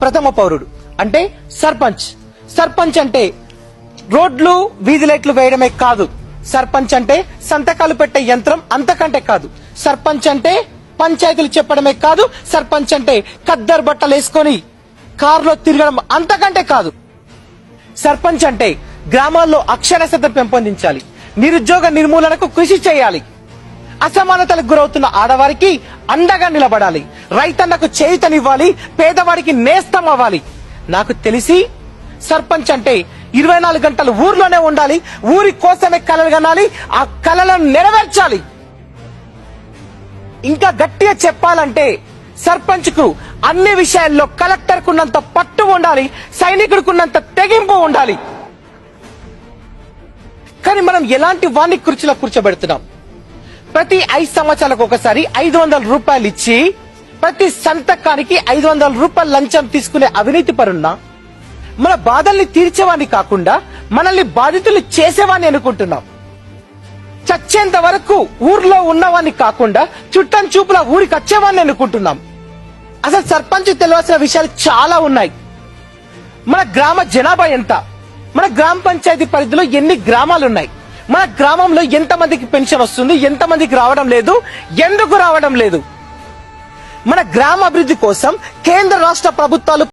ప్రథమ పౌరుడు అంటే సర్పంచ్. సర్పంచ్ అంటే రోడ్లు వీధి లైట్లు వేయడమే కాదు. సర్పంచ్ అంటే సంతకాలు పెట్టే యంత్రం అంతకంటే కాదు. సర్పంచ్ అంటే పంచాయతీలు చెప్పడమే కాదు. సర్పంచ్ అంటే ఖద్దరు బట్టలు వేసుకొని కారులో తిరగడం అంతకంటే కాదు. సర్పంచ్ అంటే గ్రామాల్లో అక్షరాస్యత పెంపొందించాలి, నిరుద్యోగ నిర్మూలనకు కృషి చేయాలి, అసమానతలకు గురవుతున్న ఆడవారికి అండగా నిలబడాలి, రైతన్నకు చేయూతనివ్వాలి, పేదవాడికి నేస్తం అవ్వాలి. నాకు తెలిసి సర్పంచ్ అంటే 24 గంటలు ఊర్లోనే ఉండాలి, ఊరి కోసమే కలలు కనాలి, ఆ కలలను నెరవేర్చాలి. ఇంకా గట్టిగా చెప్పాలంటే సర్పంచ్ కు అన్ని విషయాల్లో కలెక్టర్ కున్నంత పట్టు ఉండాలి, సైనికుడికున్నంత తెగింపు ఉండాలి. కానీ మనం ఎలాంటి వాణ్ణి కుర్చీలో కూర్చోబెడుతున్నాం? ప్రతి 5 సంవత్సరాలకు ఒకసారి 500 రూపాయలు ఇచ్చి ప్రతి సంతకానికి 500 రూపాయలు లంచం తీసుకునే అవినీతి పరున్నా మన బాధల్ని తీర్చేవాడిని కాకుండా మనల్ని బాధితులు చేసేవాడిని అనుకుంటున్నాం. చచ్చేంత వరకు ఊర్లో ఉన్నవాడిని కాకుండా చుట్టం చూపుల ఊరికి వచ్చేవాడిని అనుకుంటున్నాం. అసలు సర్పంచ్ తెలియాల్సిన విషయాలు చాలా ఉన్నాయి. మన గ్రామ జనాభా ఎంత, మన గ్రామ పంచాయతీ పరిధిలో ఎన్ని గ్రామాలు ఉన్నాయి, మన గ్రామంలో ఎంతమందికి పెన్షన్ వస్తుంది, ఎంతమందికి రావడం లేదు, ఎందుకు రావడం లేదు, మన గ్రామ అభివృద్ధి కోసం కేంద్ర రాష్ట్ర ప్రభుత్వాలు